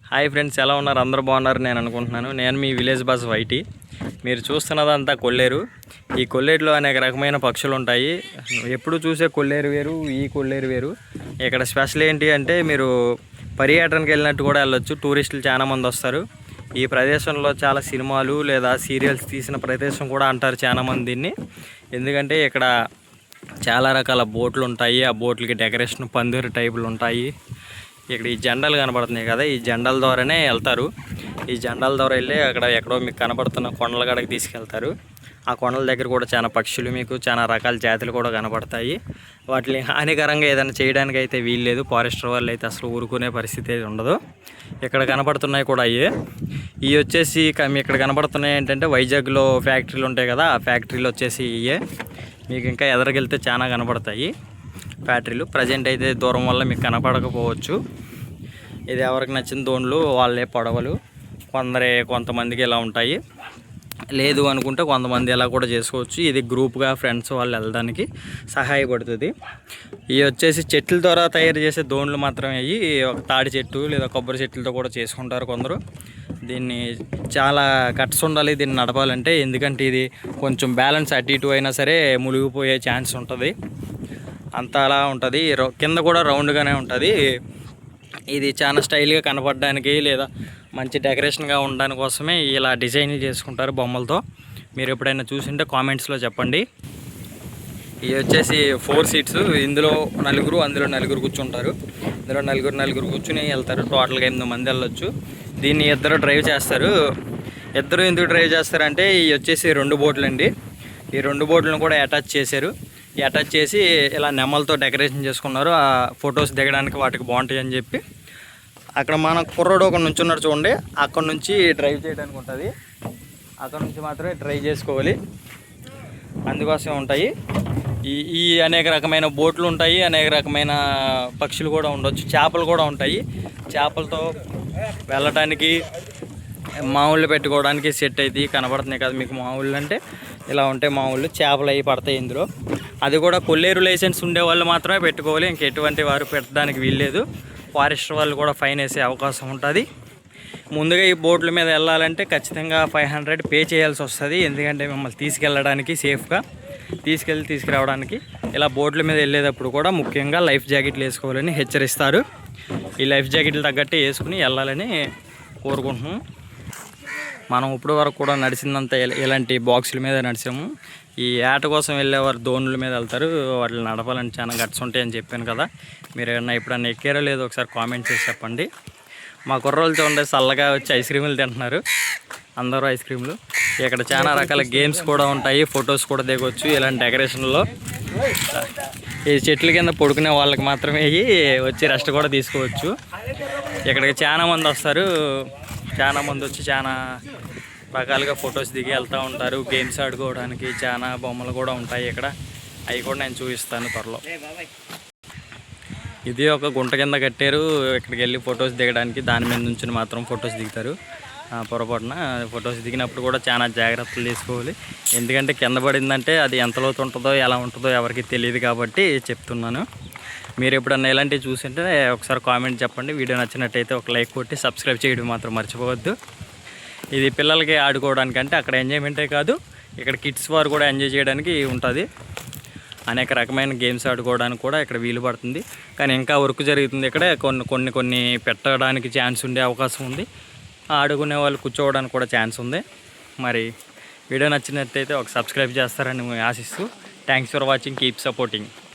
Hi friends, ఎలా ఉన్నారు? అందరూ బాగున్నారు నేను అనుకుంటున్నాను. నేను మీ విలేజ్ బస్ వైటి. మీరు చూస్తున్నదంతా కొల్లేరు. ఈ కొల్లేరులో అనేక రకమైన పక్షులు ఉంటాయి. ఎప్పుడు చూసే కొల్లేరు వేరు, ఈ కొల్లేరు వేరు. ఇక్కడ స్పెషల్ ఏంటి అంటే మీరు పర్యటనకి వెళ్ళినట్టు కూడా వెళ్ళొచ్చు. టూరిస్టులు చాలామంది వస్తారు. ఈ ప్రదేశంలో చాలా సినిమాలు లేదా సీరియల్స్ తీసిన ప్రదేశం కూడా అంటారు చాలామంది దీన్ని. ఎందుకంటే ఇక్కడ చాలా రకాల బోట్లు ఉంటాయి. ఆ బోట్లకి డెకరేషన్ పందిరి టైపులు ఉంటాయి. ఇక్కడ ఈ జెండాలు కనబడుతున్నాయి కదా, ఈ జెండాల ద్వారానే వెళ్తారు. ఈ జెండాల ద్వారా వెళ్ళి అక్కడ ఎక్కడో మీకు కనబడుతున్న కొండల గడకి తీసుకెళ్తారు. ఆ కొండల దగ్గర కూడా చాలా పక్షులు, మీకు చాలా రకాల జాతులు కూడా కనబడతాయి. వాటిని హానికరంగా ఏదైనా చేయడానికి అయితే వీల్లేదు. ఫారెస్టర్ వాళ్ళు అయితే అసలు ఊరుకునే పరిస్థితి అయితే ఉండదు. ఇక్కడ కనబడుతున్నాయి కూడా ఇవి వచ్చేసి ఇక్కడ కనబడుతున్నాయి ఏంటంటే వైజాగ్లో ఫ్యాక్టరీలు ఉంటాయి కదా, ఆ ఫ్యాక్టరీలు వచ్చేసి ఇవే. మీకు ఇంకా ఎదరకెళ్తే చాలా కనబడతాయి ఫ్యాక్టరీలు. ప్రజెంట్ అయితే దూరం వల్ల మీకు కనపడకపోవచ్చు. ఇది ఎవరికి నచ్చిన దోణులు వాళ్ళే పడవలు. కొంతమందికి ఇలా ఉంటాయి, లేదు అనుకుంటే కొంతమంది ఇలా కూడా చేసుకోవచ్చు. ఇది గ్రూప్గా ఫ్రెండ్స్ వాళ్ళు వెళ్ళడానికి సహాయపడుతుంది. ఇవి వచ్చేసి చెట్ల ద్వారా తయారు చేసే దోణులు మాత్రమే. అయ్యి ఒక తాడి చెట్టు లేదా కొబ్బరి చెట్లతో కూడా చేసుకుంటారు కొందరు. దీన్ని చాలా కట్స్ ఉండాలి దీన్ని నడపాలంటే. ఎందుకంటే ఇది కొంచెం బ్యాలెన్స్ అటు ఇటు అయినా సరే మునిగిపోయే ఛాన్స్ ఉంటుంది. అంత అలా ఉంటుంది. కింద కూడా రౌండ్గానే ఉంటుంది. ఇది చాలా స్టైల్గా కనపడడానికి లేదా మంచి డెకరేషన్గా ఉండడానికి కోసమే ఇలా డిజైన్లు చేసుకుంటారు బొమ్మలతో. మీరు ఎప్పుడైనా చూసింటే కామెంట్స్లో చెప్పండి. ఇవి వచ్చేసి 4 సీట్స్. ఇందులో నలుగురు, అందులో నలుగురు కూర్చుంటారు. ఇందులో నలుగురు కూర్చుని వెళ్తారు. టోటల్గా 8 మంది వెళ్ళొచ్చు. దీన్ని ఇద్దరు డ్రైవ్ చేస్తారు. ఇద్దరు ఎందుకు డ్రైవ్ చేస్తారంటే ఇవి వచ్చేసి 2 బోట్లు అండి. ఈ 2 బోట్లను కూడా అటాచ్ చేశారు. అటాచ్ చేసి ఇలా నెమ్మలతో డెకరేషన్ చేసుకున్నారు. ఆ ఫొటోస్ దిగడానికి వాటికి బాగుంటాయి అని చెప్పి. అక్కడ మన కుర్రోడు ఒక నుంచి ఉన్నాడు చూడండి, అక్కడ నుంచి డ్రైవ్ చేయడానికి ఉంటుంది. అక్కడ నుంచి మాత్రమే డ్రైవ్ చేసుకోవాలి. అందుకోసమే ఉంటాయి ఈ అనేక రకమైన బోట్లు ఉంటాయి. అనేక రకమైన పక్షులు కూడా ఉండొచ్చు. చేపలు కూడా ఉంటాయి. చేపలతో వెళ్ళటానికి మామూలు పెట్టుకోవడానికి సెట్ అయితే కనబడుతున్నాయి కదా మీకు. మామూలు అంటే ఇలా ఉంటే మామూలు చేపలు అవి పడతాయి ఇందులో. అది కూడా కొల్లేరు లైసెన్స్ ఉండే వాళ్ళు మాత్రమే పెట్టుకోవాలి. ఇంకెటువంటి వారు పెట్టడానికి వీల్లేదు. ఫారెస్టర్ వాళ్ళు కూడా ఫైన్ వేసే అవకాశం ఉంటుంది. ముందుగా ఈ బోట్ల మీద వెళ్ళాలంటే ఖచ్చితంగా 500 పే చేయాల్సి వస్తుంది. ఎందుకంటే మిమ్మల్ని తీసుకెళ్ళడానికి సేఫ్గా తీసుకురావడానికి. ఇలా బోట్ల మీద వెళ్ళేటప్పుడు కూడా ముఖ్యంగా లైఫ్ జాకెట్లు వేసుకోవాలని హెచ్చరిస్తారు. ఈ లైఫ్ జాకెట్లు తగ్గట్టు వేసుకుని వెళ్ళాలని కోరుకుంటున్నాం. మనం ఇప్పుడు వరకు కూడా నడిచిందంతా ఇలాంటి బాక్సుల మీద నడిచాము. ఈ ఆట కోసం వెళ్ళేవారు దోణుల మీద వెళ్తారు. వాటిని నడపాలని చాలా గట్స్ ఉంటాయని చెప్పాను కదా. మీరు ఏమన్నా ఎప్పుడన్నా ఎక్కారో లేదో ఒకసారి కామెంట్ చేసి చెప్పండి. మా కుర్రోళ్ళతో ఉండే చల్లగా వచ్చి ఐస్ క్రీములు తింటున్నారు అందరూ. ఐస్ క్రీములు ఇక్కడ చాలా రకాల గేమ్స్ కూడా ఉంటాయి. ఫొటోస్ కూడా దిగవచ్చు ఇలాంటి డెకరేషన్లో. ఈ చెట్ల కింద పడుకునే వాళ్ళకి మాత్రమే వచ్చి రెస్ట్ కూడా తీసుకోవచ్చు. ఇక్కడికి చాలామంది వస్తారు. చాలామంది వచ్చి చాలా రకాలుగా ఫొటోస్ దిగి వెళ్తూ ఉంటారు. గేమ్స్ ఆడుకోవడానికి చాలా బొమ్మలు కూడా ఉంటాయి ఇక్కడ. అవి కూడా నేను చూపిస్తాను త్వరలో. ఇది ఒక గుంట కింద కట్టారు. ఇక్కడికి వెళ్ళి ఫొటోస్ దిగడానికి. దాని మీద నుంచి మాత్రం ఫొటోస్ దిగుతారు. పొరపాటున ఫొటోస్ దిగినప్పుడు కూడా చాలా జాగ్రత్తలు తీసుకోవాలి. ఎందుకంటే కింద పడిందంటే అది ఎంత లోతు ఉంటుందో ఎలా ఉంటుందో ఎవరికి తెలియదు కాబట్టి చెప్తున్నాను. మీరు ఎప్పుడన్నా ఇలాంటివి చూసింటే ఒకసారి కామెంట్ చెప్పండి. వీడియో నచ్చినట్టయితే ఒక లైక్ కొట్టి సబ్స్క్రైబ్ చేయడం మాత్రం మర్చిపోవద్దు. ఇది పిల్లలకి ఆడుకోవడానికి అంటే అక్కడ ఎంజాయ్మెంటే కాదు, ఇక్కడ కిడ్స్ వారు కూడా ఎంజాయ్ చేయడానికి ఉంటుంది. అనేక రకమైన గేమ్స్ ఆడుకోవడానికి కూడా ఇక్కడ వీలు పడుతుంది. కానీ ఇంకా వర్క్ జరుగుతుంది ఇక్కడ. కొన్ని పెట్టడానికి ఛాన్స్ ఉండే అవకాశం ఉంది. ఆడుకునే వాళ్ళు కూర్చోవడానికి కూడా ఛాన్స్ ఉంది. మరి వీడియో నచ్చినట్టయితే ఒక సబ్స్క్రైబ్ చేస్తారని ఆశిస్తూ thanks for watching. Keep supporting.